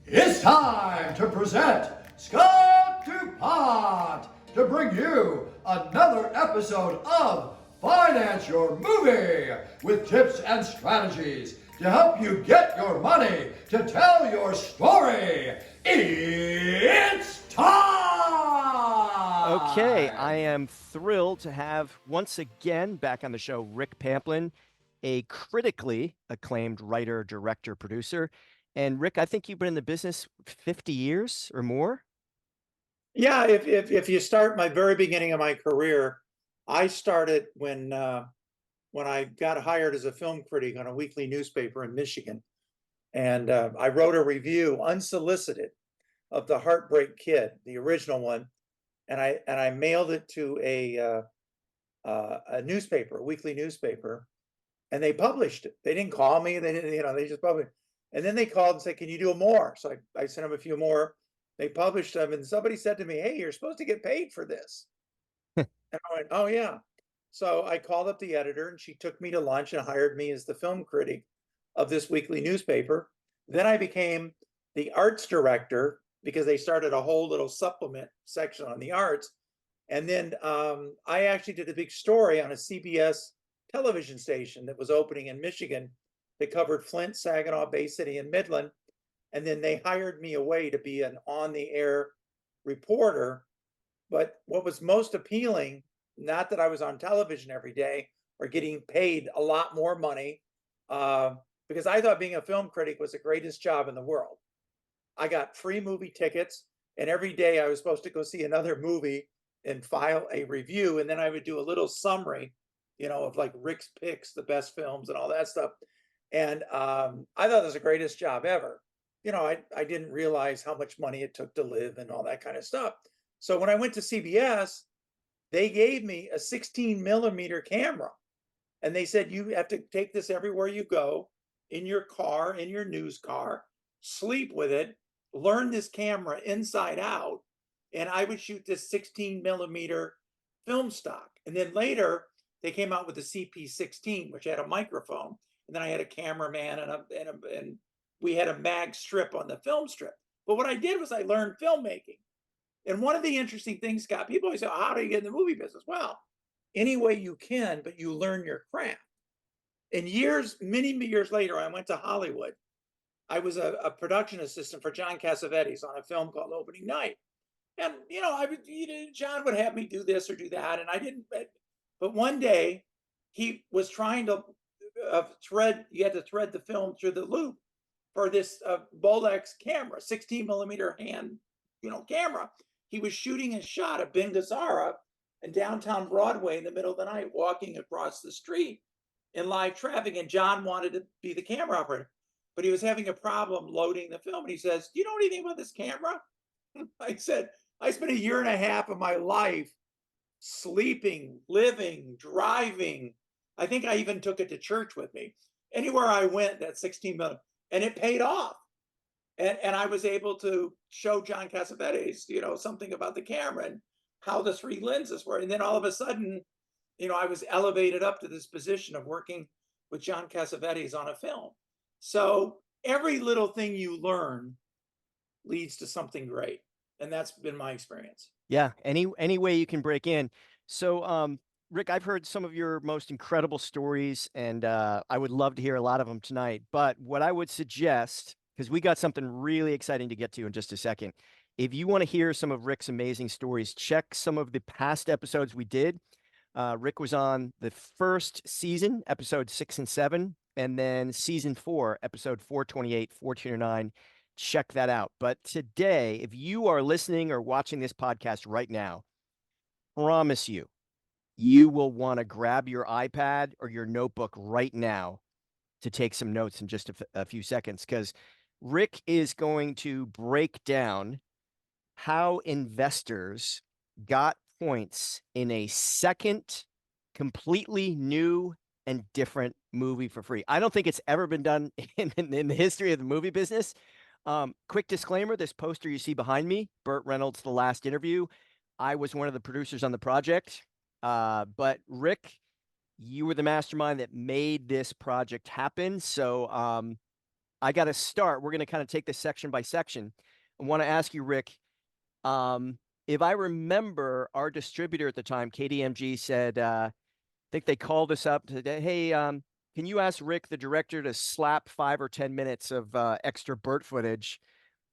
It's time to present Scott duPont to bring you another episode of Finance Your Movie with tips and strategies to help you get your money to tell your story. It's time! Okay, I am thrilled to have once again back on the show Rick Pamplin, a critically acclaimed writer, director, producer. And Rick, I think you've been in the business 50 years or more. Yeah, if you start my very beginning of my career, I started when I got hired as a film critic on a weekly newspaper in Michigan, and I wrote a review unsolicited of The Heartbreak Kid, the original one, and I mailed it to a newspaper, a weekly newspaper, and they published it. They didn't call me, they didn't, they just published. And then they called and said, "Can you do more?" So I sent them a few more. They published them, and somebody said to me, "Hey, you're supposed to get paid for this." And I went, "Oh yeah." So I called up the editor, and she took me to lunch and hired me as the film critic of this weekly newspaper. Then I became the arts director because they started a whole little supplement section on the arts. And then I actually did a big story on a CBS television station that was opening in Michigan that covered Flint, Saginaw, Bay City, and Midland. And then they hired me away to be an on-the-air reporter. But what was most appealing, not that I was on television every day or getting paid a lot more money, because I thought being a film critic was the greatest job in the world. I got free movie tickets, and every day I was supposed to go see another movie and file a review, and then I would do a little summary, of like Rick's picks, the best films and all that stuff. And I thought it was the greatest job ever. I didn't realize how much money it took to live and all that kind of stuff. So when I went to CBS, they gave me a 16mm camera, and they said, "You have to take this everywhere you go, in your car, in your news car, sleep with it, learn this camera inside out." And I would shoot this 16mm film stock. And then later they came out with the CP16, which had a microphone. And then I had a cameraman and we had a mag strip on the film strip. But what I did was I learned filmmaking. And one of the interesting things, Scott, people always say, "How do you get in the movie business?" Well, any way you can, but you learn your craft. And many years later, I went to Hollywood. I was a production assistant for John Cassavetes on a film called Opening Night. And, John would have me do this or do that. And I didn't, but one day he was trying to you had to thread the film through the loop for this Bolex camera, 16mm hand, camera. He was shooting a shot of Ben Gazzara in downtown Broadway in the middle of the night, walking across the street in live traffic. And John wanted to be the camera operator, but he was having a problem loading the film. And he says, "Do you know anything about this camera?" I said, "I spent a year and a half of my life sleeping, living, driving. I think I even took it to church with me. Anywhere I went, that 16mm, and it paid off." And I was able to show John Cassavetes, something about the camera and how the three lenses were. And then all of a sudden, I was elevated up to this position of working with John Cassavetes on a film. So every little thing you learn leads to something great. And that's been my experience. Yeah, any way you can break in. So, Rick, I've heard some of your most incredible stories, and I would love to hear a lot of them tonight. But what I would suggest, because we got something really exciting to get to in just a second, if you want to hear some of Rick's amazing stories, check some of the past episodes we did. Rick was on the first season, episode 6 and 7, and then season 4, episode 428, 429. Check that out. But today, if you are listening or watching this podcast right now, promise you will want to grab your iPad or your notebook right now to take some notes in just a few seconds, because Rick is going to break down how investors got points in a second, completely new and different movie for free. I don't think it's ever been done in the history of the movie business. Quick disclaimer, this poster you see behind me, BURT Reynolds, The Last Interview. I was one of the producers on the project. But Rick, you were the mastermind that made this project happen. So I got to start. We're going to kind of take this section by section. I want to ask you, Rick, if I remember, our distributor at the time, KDMG, said, I think they called us up to, hey, can you ask Rick, the director, to slap 5 or 10 minutes of extra BURT footage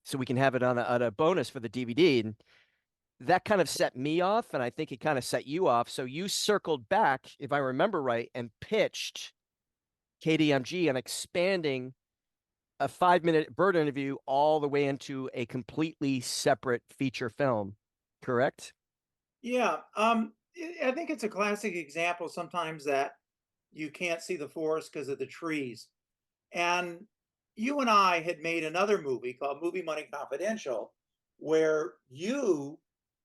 so we can have it on a bonus for the DVD? And that kind of set me off, and I think it kind of set you off. So you circled back, if I remember right, and pitched KDMG on expanding a 5-minute BURT interview all the way into a completely separate feature film, correct? Yeah, I think it's a classic example sometimes that you can't see the forest because of the trees. And you and I had made another movie called Movie Money Confidential, where you,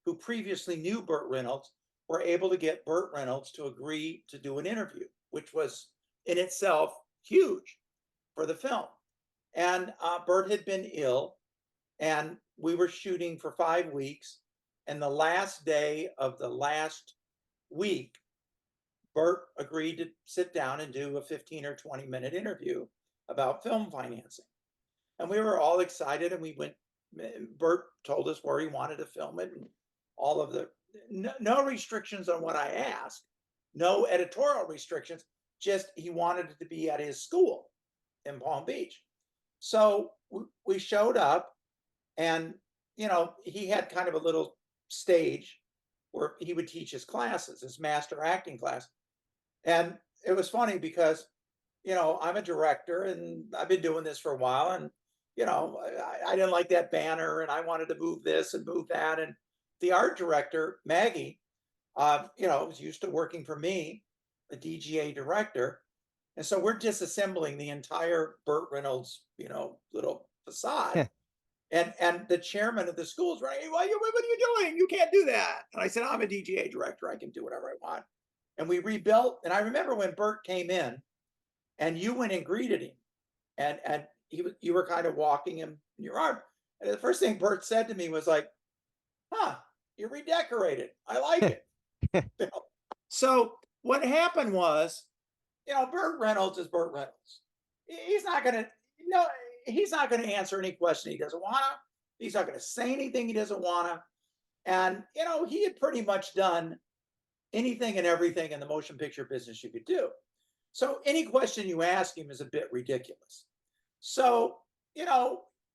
who previously knew Burt Reynolds, were able to get Burt Reynolds to agree to do an interview, which was in itself huge for the film. And Burt had been ill, and we were shooting for 5 weeks. And the last day of the last week, Burt agreed to sit down and do a 15 or 20-minute interview about film financing. And we were all excited, and we went, Burt told us where he wanted to film it, and all of the, no restrictions on what I asked, no editorial restrictions, just he wanted it to be at his school in Palm Beach. So we showed up, and, he had kind of a little stage where he would teach his classes, his master acting class. And it was funny because, I'm a director and I've been doing this for a while, and, I didn't like that banner, and I wanted to move this and move that. And the art director, Maggie, was used to working for me, a DGA director. And so we're disassembling the entire Burt Reynolds, little facade. And the chairman of the school is running, what are you doing? You can't do that. And I said, I'm a DGA director. I can do whatever I want. And we rebuilt. And I remember when Burt came in and you went and greeted him, and you were kind of walking him in your arm. And the first thing Burt said to me was like, you're redecorated. I like it. So what happened was, Burt Reynolds is Burt Reynolds. He's not going to, he's not going to answer any question he doesn't want to. He's not going to say anything he doesn't want to. And, he had pretty much done anything and everything in the motion picture business you could do. So any question you ask him is a bit ridiculous. So,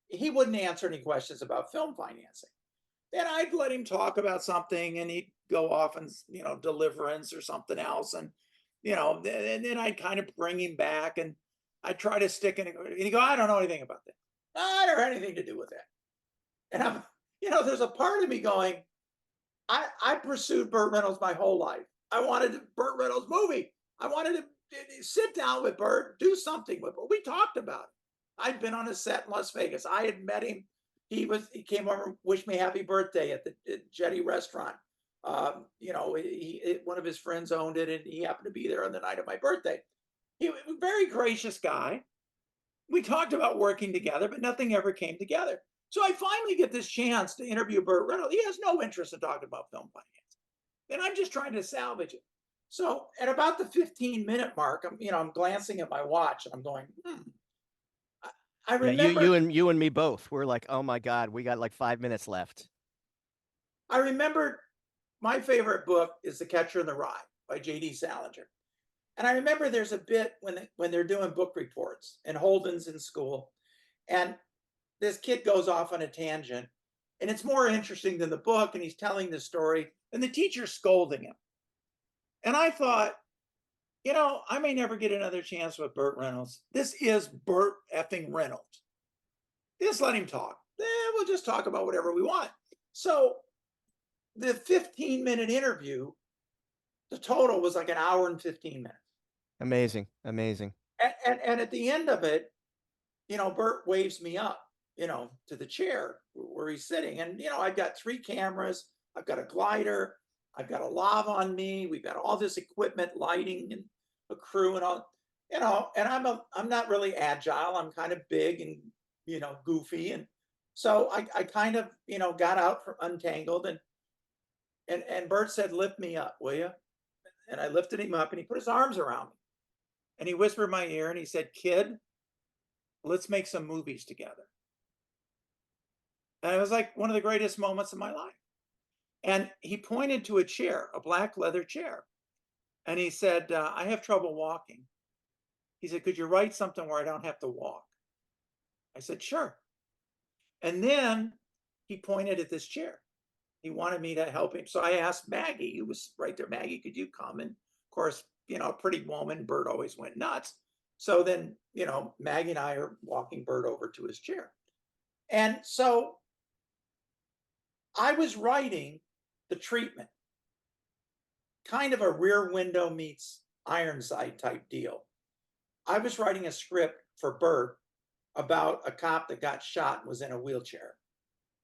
he wouldn't answer any questions about film financing. Then I'd let him talk about something, and he'd go off and, Deliverance or something else. And, and then I'd kind of bring him back, and I try to stick in, and he'd go, I don't know anything about that. I don't have anything to do with that. And I'm, there's a part of me going, I pursued Burt Reynolds my whole life. I wanted a Burt Reynolds movie. I wanted to sit down with Burt, do something with him. We talked about it. I'd been on a set in Las Vegas. I had met him. He came over and wished me happy birthday at the Jetty restaurant. One of his friends owned it, and he happened to be there on the night of my birthday. He was a very gracious guy. We talked about working together, but nothing ever came together. So I finally get this chance to interview Burt Reynolds. He has no interest in talking about film finance, and I'm just trying to salvage it. So at about the 15-minute mark, I'm glancing at my watch, and I'm going, I remember, you and me both. We're like, oh my God, we got like 5 minutes left. I remember my favorite book is The Catcher in the Rye by J.D. Salinger. And I remember there's a bit when they're doing book reports, and Holden's in school, and this kid goes off on a tangent, and it's more interesting than the book, and he's telling the story, and the teacher's scolding him. And I thought, I may never get another chance with Burt Reynolds. This is Burt effing Reynolds. Just let him talk. We'll just talk about whatever we want. So the 15-minute interview, the total was like an hour and 15 minutes. Amazing. Amazing. And at the end of it, Burt waves me up, to the chair where he's sitting. And, I've got 3 cameras. I've got a glider. I've got a lav on me. We've got all this equipment, lighting, and a crew, and all, and I'm not really agile. I'm kind of big and, goofy. And so I kind of, got out from untangled, and Burt said, lift me up, will you? And I lifted him up, and he put his arms around me, and he whispered in my ear, and he said, kid, let's make some movies together. And it was like one of the greatest moments of my life. And he pointed to a chair, a black leather chair. And he said, I have trouble walking. He said, could you write something where I don't have to walk? I said, sure. And then he pointed at this chair. He wanted me to help him. So I asked Maggie, who was right there, Maggie, could you come? And of course, you know, a pretty woman, Burt always went nuts. So then, you know, Maggie and I are walking Burt over to his chair. And so I was writing The Treatment, kind of a Rear Window meets Ironside type deal. I was writing a script for Burt about a cop that got shot and was in a wheelchair,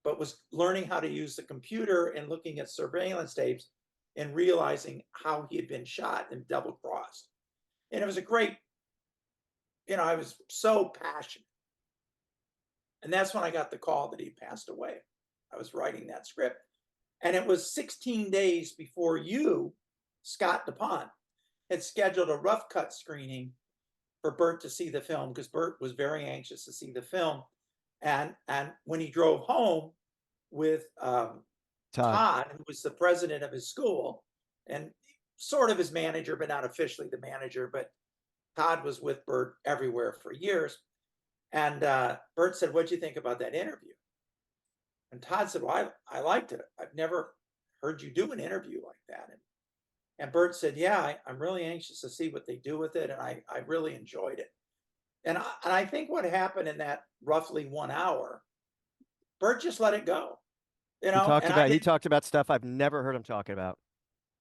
but was learning how to use the computer and looking at surveillance tapes and realizing how he had been shot and double crossed. And it was a great, you know, I was so passionate. And that's when I got the call that he passed away. I was writing that script. And it was 16 days before you, Scott duPont, had scheduled a rough cut screening for Burt to see the film, because Burt was very anxious to see the film. And when he drove home with Todd, who was the president of his school and sort of his manager, but not officially the manager, but Todd was with Burt everywhere for years. And Burt said, what'd you think about that interview? And Todd said, well, I liked it. I've never heard you do an interview like that. And Burt said, yeah, I'm really anxious to see what they do with it. And I really enjoyed it. And I think what happened in that roughly 1 hour, Burt just let it go. You know, he talked about stuff I've never heard him talking about.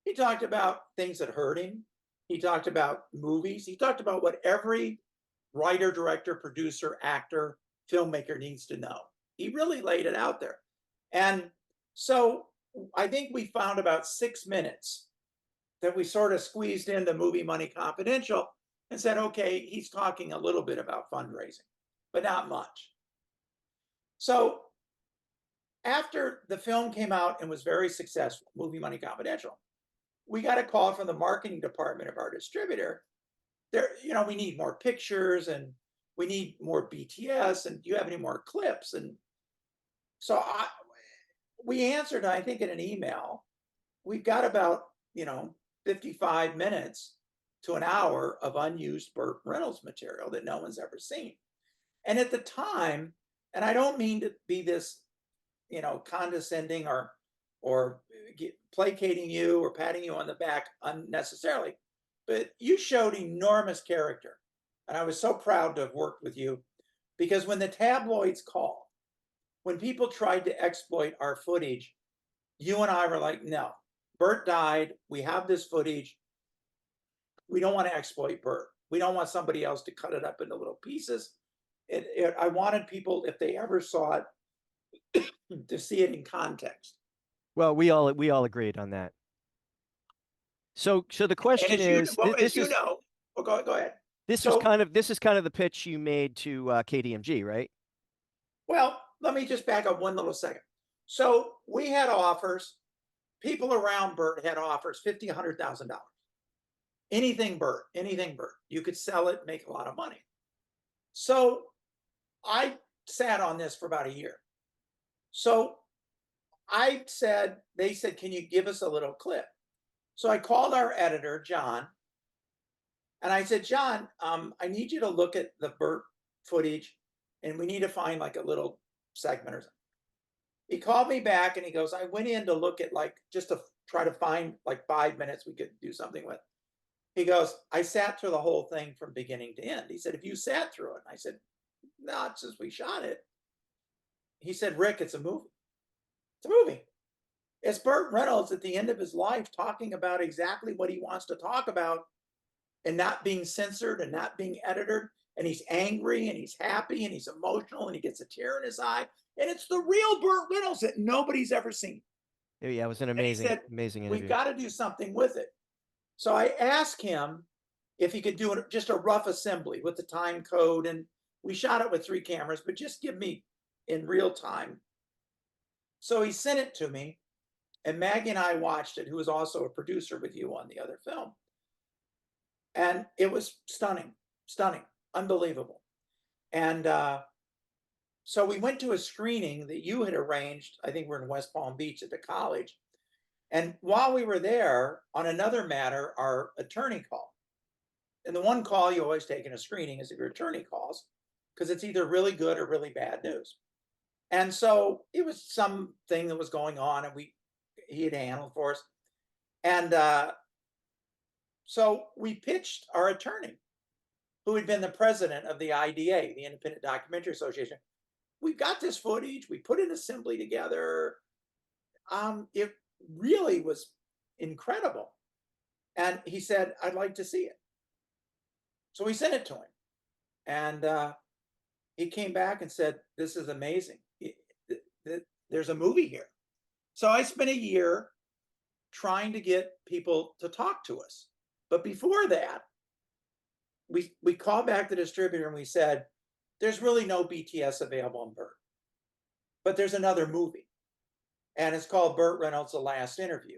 He talked about things that hurt him. He talked about movies. He talked about what every writer, director, producer, actor, filmmaker needs to know. He really laid it out there. And so I think we found about 6 minutes that we sort of squeezed into Movie Money Confidential and said, okay, he's talking a little bit about fundraising, but not much. So after the film came out and was very successful, Movie Money Confidential, we got a call from the marketing department of our distributor. There, you know, we need more pictures and we need more BTS, and do you have any more clips? And so we answered, I think, in an email. We've got about, 55 minutes to an hour of unused Burt Reynolds material that no one's ever seen. And at the time, and I don't mean to be this, condescending or placating you or patting you on the back unnecessarily, but you showed enormous character. And I was so proud to have worked with you, because when the tabloids called, when people tried to exploit our footage, you and I were like, no, Burt died. We have this footage. We don't want to exploit Burt. We don't want somebody else to cut it up into little pieces. I wanted people, if they ever saw it, to see it in context. Well, we all agreed on that. So the question is, go ahead. This is kind of the pitch you made to KDMG, right? Well, let me just back up one little second. So we had offers. People around Burt had offers, $50,000, $100,000. Anything Burt. You could sell it, make a lot of money. So I sat on this for about a year. So they said, can you give us a little clip? So I called our editor, John, and I said, John, I need you to look at the Burt footage, and we need to find like a little segment or something. He called me back and he goes, I went in to look at just to try to find 5 minutes we could do something with. He goes, I sat through the whole thing from beginning to end. He said, if you sat through it. And I said, no, it's just we shot it. He said, Rick, it's a movie. It's a movie. It's Burt Reynolds at the end of his life talking about exactly what he wants to talk about and not being censored and not being edited. And he's angry and he's happy and he's emotional and he gets a tear in his eye. And it's the real Burt Reynolds that nobody's ever seen. Yeah, it was an amazing interview. We've got to do something with it. So I asked him if he could do just a rough assembly with the time code. And we shot it with 3 cameras, but just give me in real time. So he sent it to me, and Maggie and I watched it, who was also a producer with you on the other film. And it was stunning, unbelievable. And so we went to a screening that you had arranged. I think we're in West Palm Beach at the college. And while we were there, on another matter, our attorney called. And the one call you always take in a screening is if your attorney calls, because it's either really good or really bad news. And so it was something that was going on, and he had handled for us. And so we pitched our attorney, who had been the president of the IDA, the Independent Documentary Association. We got this footage, we put an assembly together. It really was incredible. And he said, I'd like to see it. So we sent it to him. And he came back and said, this is amazing. There's a movie here. So I spent a year trying to get people to talk to us. But before that, we called back the distributor and we said, there's really no BTS available on BURT, but there's another movie, and it's called BURT Reynolds, The Last Interview.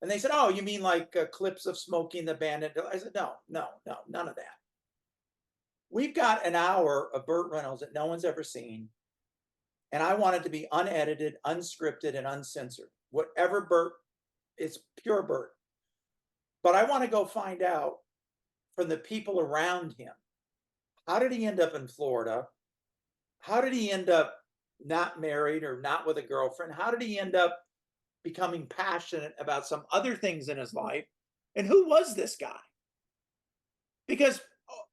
And they said, oh, you mean like clips of Smokey the Bandit? I said, no, none of that. We've got an hour of BURT Reynolds that no one's ever seen, and I want it to be unedited, unscripted, and uncensored. Whatever BURT, it's pure BURT. But I want to go find out from the people around him. How did he end up in Florida? How did he end up not married or not with a girlfriend? How did he end up becoming passionate about some other things in his life? And who was this guy? Because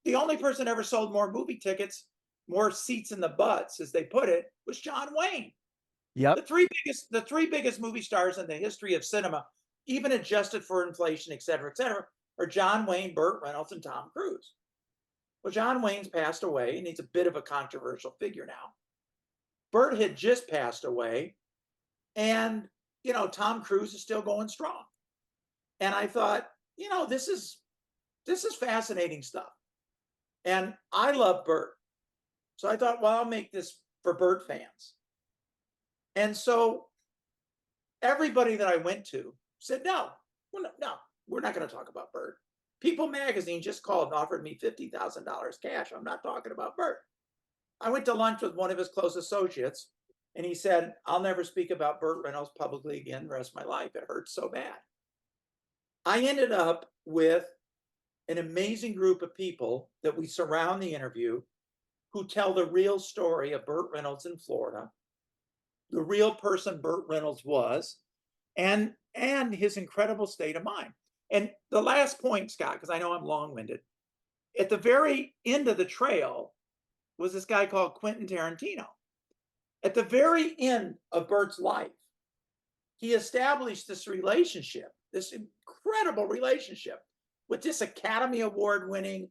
the only person ever sold more movie tickets, more seats in the butts, as they put it, was John Wayne. Yep. The three biggest movie stars in the history of cinema, even adjusted for inflation, et cetera, are John Wayne, Burt Reynolds, and Tom Cruise. Well, John Wayne's passed away, and he's a bit of a controversial figure now. Burt had just passed away, and Tom Cruise is still going strong. And I thought, this is fascinating stuff. And I love Burt. So I thought, well, I'll make this for Burt fans. And so everybody that I went to said, no, we're not going to talk about Burt. People magazine just called and offered me $50,000 cash. I'm not talking about Burt. I went to lunch with one of his close associates, and he said, I'll never speak about Burt Reynolds publicly again the rest of my life. It hurts so bad. I ended up with an amazing group of people that we surround the interview, who tell the real story of Burt Reynolds in Florida, the real person Burt Reynolds was, and his incredible state of mind. And the last point, Scott, because I know I'm long-winded, at the very end of the trail was this guy called Quentin Tarantino. At the very end of Burt's life, he established this relationship, this incredible relationship with this Academy Award winning,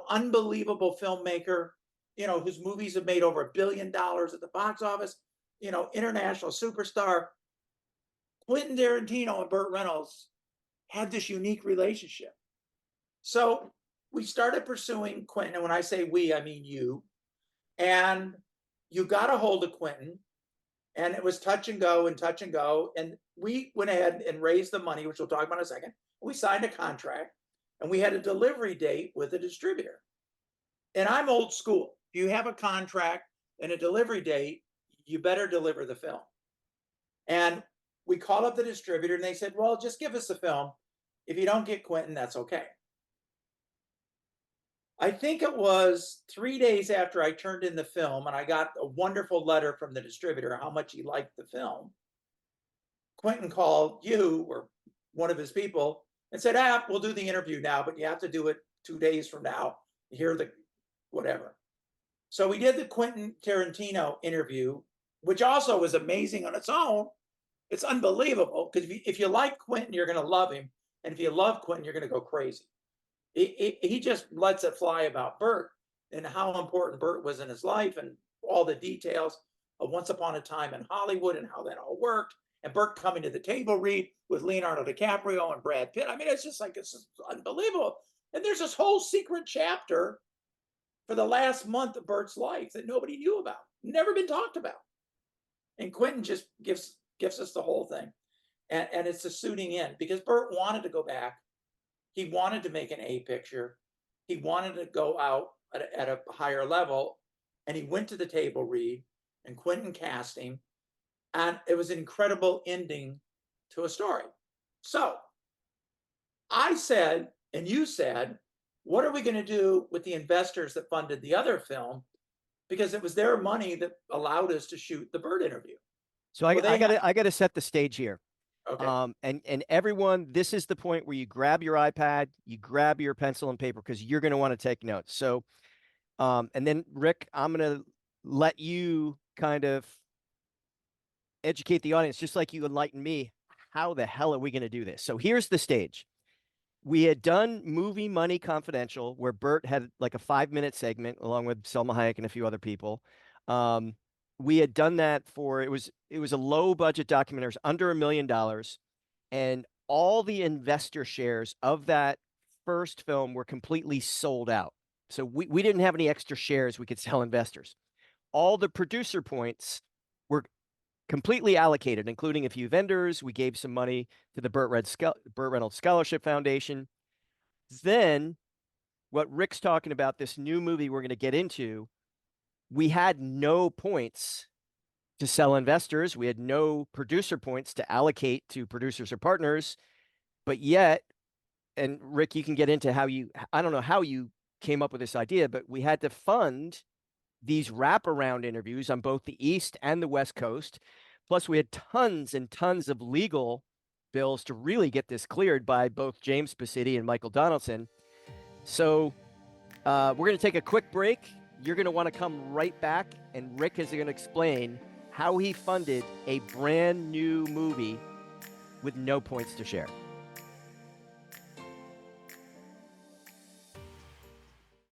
unbelievable filmmaker, whose movies have made over $1 billion at the box office, international superstar. Quentin Tarantino and Burt Reynolds had this unique relationship. So we started pursuing Quentin, and when I say we, I mean you. And you got a hold of Quentin, and it was touch and go. And we went ahead and raised the money, which we'll talk about in a second. We signed a contract, and we had a delivery date with a distributor. And I'm old school. If you have a contract and a delivery date, you better deliver the film. And we called up the distributor, and they said, well, just give us the film. If you don't get Quentin, that's okay. I think it was 3 days after I turned in the film, and I got a wonderful letter from the distributor how much he liked the film. Quentin called you, or one of his people, and said, we'll do the interview now, but you have to do it 2 days from now. Hear the whatever. So we did the Quentin Tarantino interview, which also was amazing on its own. It's unbelievable, because if you like Quentin, you're going to love him. And if you love Quentin, you're going to go crazy. He just lets it fly about Burt and how important Burt was in his life, and all the details of Once Upon a Time in Hollywood and how that all worked. And Burt coming to the table read with Leonardo DiCaprio and Brad Pitt. I mean, it's just unbelievable. And there's this whole secret chapter for the last month of Burt's life that nobody knew about, never been talked about. And Quentin just gives us the whole thing. And it's a suiting in, because Burt wanted to go back. He wanted to make an A picture. He wanted to go out at a higher level. And he went to the table read, and Quentin cast him. And it was an incredible ending to a story. So I said, and you said, what are we going to do with the investors that funded the other film? Because it was their money that allowed us to shoot the BURT interview. So Well, I gotta set the stage here. Okay. And everyone, this is the point where you grab your iPad, you grab your pencil and paper, because you're going to want to take notes. So, and then Rick, I'm going to let you kind of educate the audience, just like you enlightened me. How the hell are we going to do this? So here's the stage. We had done Movie Money Confidential, where Burt had like a 5-minute segment along with Selma Hayek and a few other people. We had done that for, it was a low budget documentary, it was under $1 million. And all the investor shares of that first film were completely sold out. So we didn't have any extra shares we could sell investors. All the producer points were completely allocated, including a few vendors. We gave some money to the Burt Reynolds Scholarship Foundation. Then what Rick's talking about, this new movie we're going to get into, we had no points to sell investors. We had no producer points to allocate to producers or partners. But yet, and Rick, you can get into how I don't know how you came up with this idea, but we had to fund these wraparound interviews on both the East and the West Coast. Plus, we had tons and tons of legal bills to really get this cleared by both James Spaciti and Michael Donaldson. So we're going to take a quick break. You're going to want to come right back, and Rick is going to explain how he funded a brand new movie with no points to share.